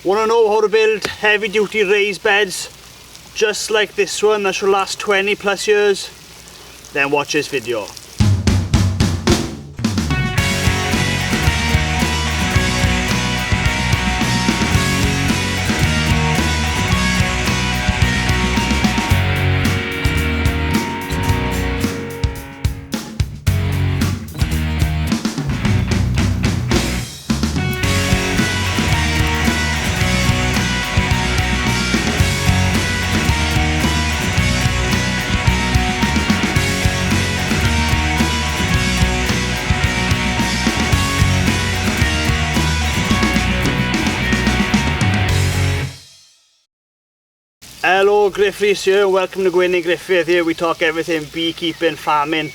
Want to know how to build heavy duty raised beds just like this one that should last 20 plus years? Then watch this video. Hello, Griff Rhys here, welcome to Gwynedd Griffith. Here we talk everything beekeeping, farming,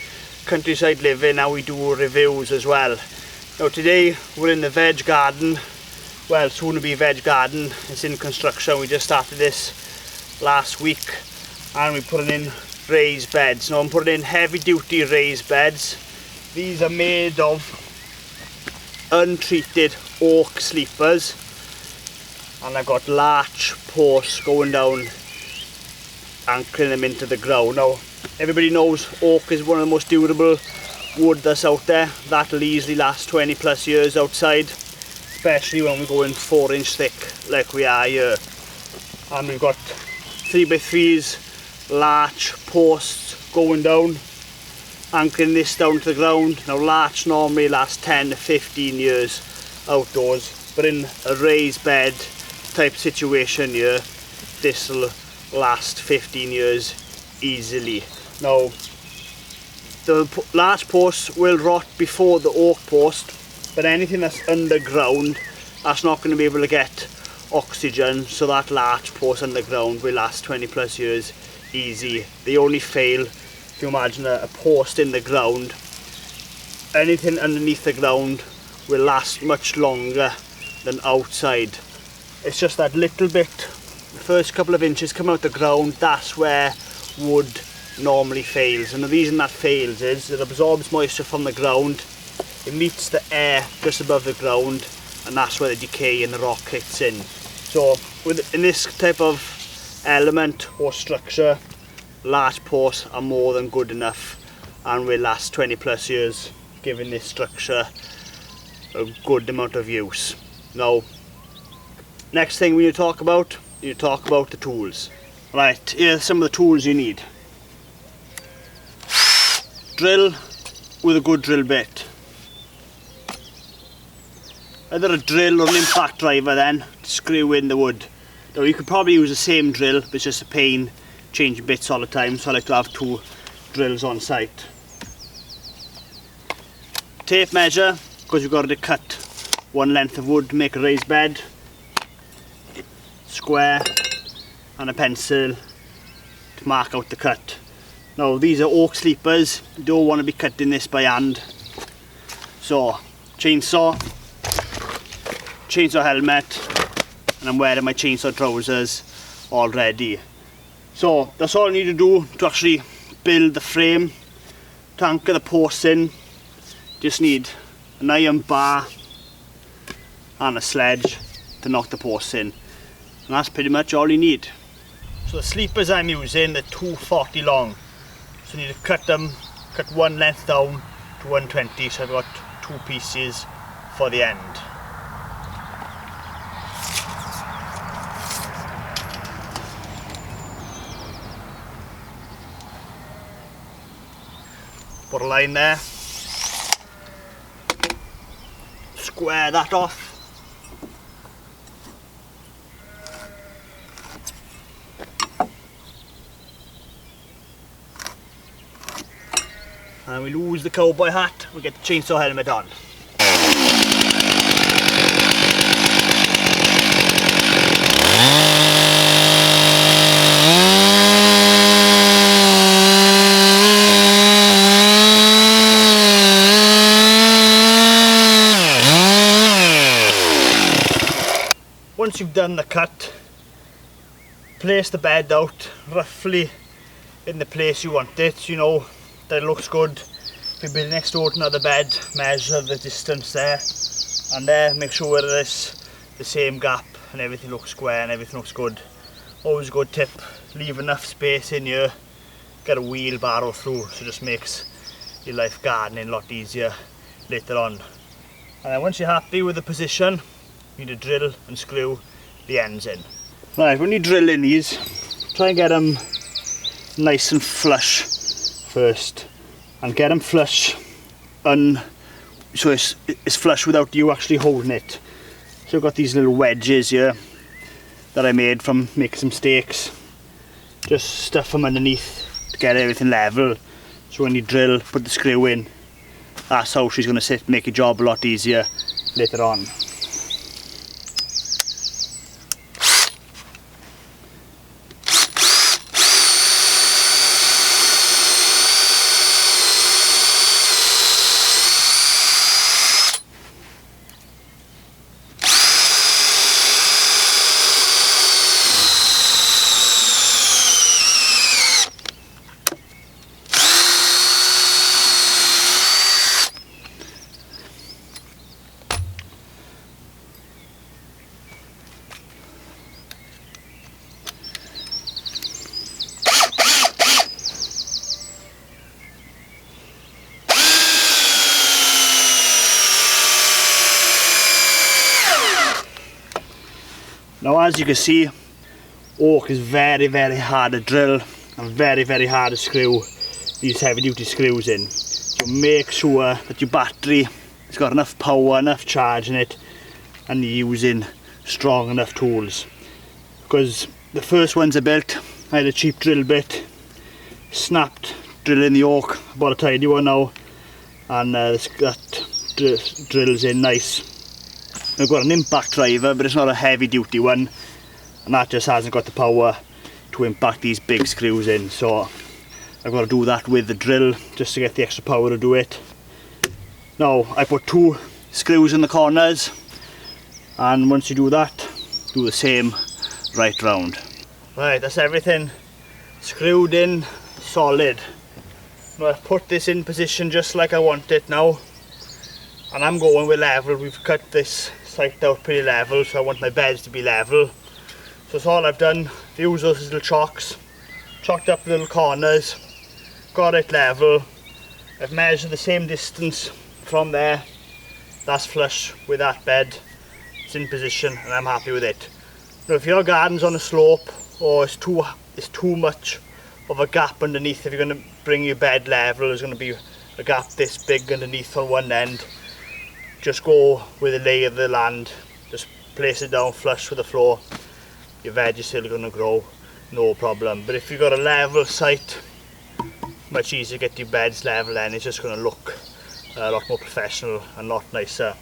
countryside living, and we do reviews as well. Now today we're in the veg garden, well soon to be veg garden. It's in construction. We just started this last week and we're putting in raised beds. Now I'm putting in heavy duty raised beds. These are made of untreated oak sleepers and I've got larch posts going down, anchoring them into the ground. Now everybody knows oak is one of the most durable wood that's out there. That'll easily last 20 plus years outside, especially when we go in 4-inch thick like we are here. And we've got 3x3s, larch posts going down, anchoring this down to the ground. Now larch normally lasts 10 to 15 years outdoors, but in a raised bed type situation here, this will last 15 years easily. Now the larch posts will rot before the oak post, but anything that's underground, that's not going to be able to get oxygen, so that larch post underground will last 20 plus years easy. They only fail if you imagine a post in the ground. Anything underneath the ground will last much longer than outside. It's just that little bit, the first couple of inches come out the ground, that's where wood normally fails. And the reason that fails is it absorbs moisture from the ground, it meets the air just above the ground, and that's where the decay in the rock hits in. So in this type of element or structure, larch posts are more than good enough and will last 20 plus years, giving this structure a good amount of use. Now, next thing we need to talk about the tools. Right, here's some of the tools you need. Drill with a good drill bit. Either a drill or an impact driver then to screw in the wood. Now you could probably use the same drill, but it's just a pain changing bits all the time, so I like to have 2 drills on site. Tape measure, because you've got to cut one length of wood to make a raised bed. Square and a pencil to mark out the cut. Now these are oak sleepers, you don't want to be cutting this by hand. So chainsaw helmet, and I'm wearing my chainsaw trousers already. So that's all I need to do to actually build the frame. To anchor the posts in, just need an iron bar and a sledge to knock the posts in. And that's pretty much all you need. So the sleepers I'm using, they're 240 long. So you need to cut one length down to 120, so I've got 2 pieces for the end. Put a line there. Square that off. And we lose the cowboy hat, we get the chainsaw helmet on. Once you've done the cut, place the bed out roughly in the place you want it, you know, that it looks good. If you build next door to another bed, measure the distance there and there, make sure there's the same gap and everything looks square and everything looks good. Always a good tip, leave enough space in here, get a wheelbarrow through, so it just makes your life gardening a lot easier later on. And then once you're happy with the position, you need to drill and screw the ends in. Right, when you drill in these, try and get them nice and flush first, and get them flush so it's flush without you actually holding it. So I've got these little wedges here that I made from making some stakes. Just stuff them underneath to get everything level, so when you drill, put the screw in, that's how she's going to sit, make your job a lot easier later on. Now, as you can see, oak is very hard to drill and very hard to screw these heavy duty screws in. So make sure that your battery has got enough power, enough charge in it, and you're using strong enough tools. Because the first ones I built, I had a cheap drill bit, snapped drilling the oak. I bought a tidy one now, and that drills in nice. I've got an impact driver, but it's not a heavy duty one, and that just hasn't got the power to impact these big screws in, so I've got to do that with the drill just to get the extra power to do it. Now I put 2 screws in the corners, and once you do that, do the same right round. Right, that's everything screwed in solid. Now I've put this in position just like I want it now, and I'm going with level. We've cut this site out pretty level, so I want my beds to be level. So that's all I've done. I've used those little chalks, chalked up the little corners, got it level. I've measured the same distance from there. That's flush with that bed. It's in position and I'm happy with it. Now if your garden's on a slope, or it's too much of a gap underneath, if you're going to bring your bed level, there's going to be a gap this big underneath on one end, just go with the lay of the land, just place it down flush with the floor. Your veg is still going to grow, no problem. But if you've got a level site, much easier to get your beds level, and it's just going to look a lot more professional and a lot nicer.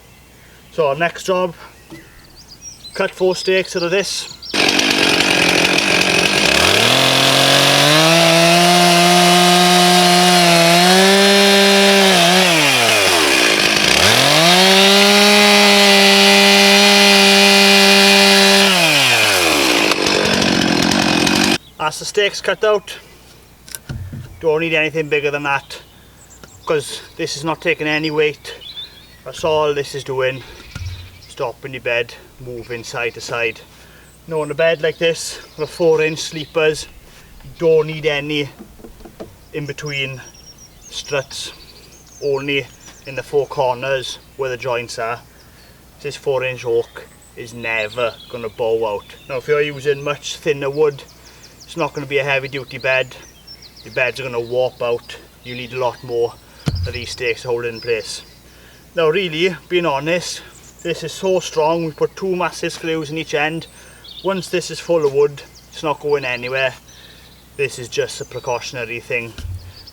So next job, cut 4 stakes out of this. As the stakes cut out, don't need anything bigger than that, because this is not taking any weight. That's all this is doing, stopping your bed moving side to side. Now on a bed like this, with 4-inch sleepers, you don't need any in between struts, only in the 4 corners where the joints are. This 4-inch oak is never going to bow out. Now if you're using much thinner wood, it's not going to be a heavy duty bed. Your beds are going to warp out. You need a lot more of these stakes to hold it in place. Now really, being honest, this is so strong. We put 2 massive screws in each end. Once this is full of wood, it's not going anywhere. This is just a precautionary thing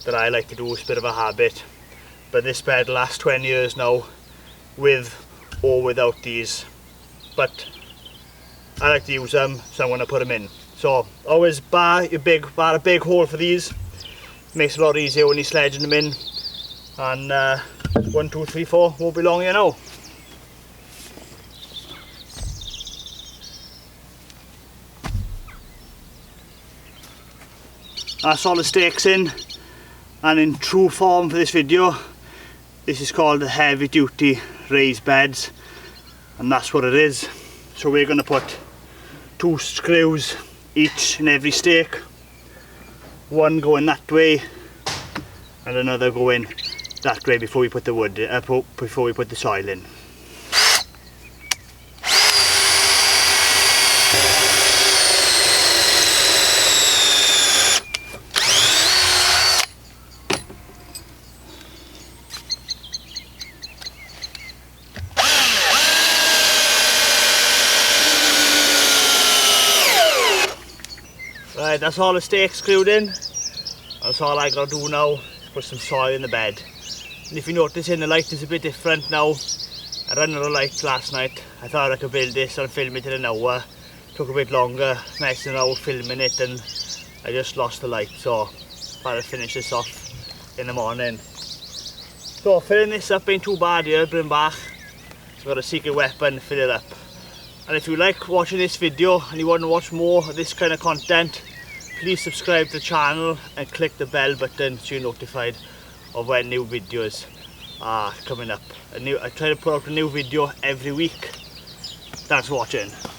that I like to do. It's a bit of a habit. But this bed lasts 20 years now, with or without these. But I like to use them, so I'm going to put them in. So always bar a big hole for these. Makes it a lot easier when you're sledging them in. And 1, 2, 3, 4 won't be long here now. That's all the stakes in, and in true form for this video, this is called the heavy duty raised beds, and that's what it is. So we're going to put 2 screws each in every stake, one going that way and another going that way before we put the wood before we put the soil in. Right, that's all the stakes screwed in. That's all I gotta do now, is put some soil in the bed. And if you notice, the light is a bit different now. I ran out of light last night. I thought I could build this and film it in an hour. Took a bit longer, messing around filming it, and I just lost the light, so I'll finish this off in the morning. So filling this up ain't too bad here, bring back. So I've got a secret weapon, fill it up. And if you like watching this video and you want to watch more of this kind of content, please subscribe to the channel and click the bell button so you're notified of when new videos are coming up. I try to put out a new video every week. Thanks for watching.